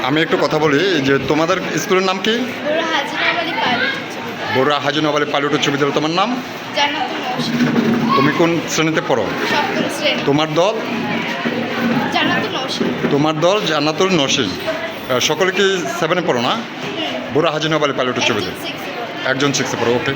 আমি একটু কথা বলি যে তোমাদের স্কুলের নাম কি? বড়ুয়া হাজি নওয়াব আলী পাইলট উচ্চ বিদ্যালয়। তোমার নাম? জান্নাতুল নওশীন। তুমি কোন শ্রেণীতে পড়ো? সপ্তম শ্রেণী। তোমার দল? জান্নাতুল নওশীন। তোমার দল জান্নাতুল নওশীন। সকলে কি 7-এ পড়ো না? বড়ুয়া হাজি নওয়াব আলী পাইলট উচ্চ একজন বিদ্যালয়। 6 একজন 6-এ পড়ো। ওকে।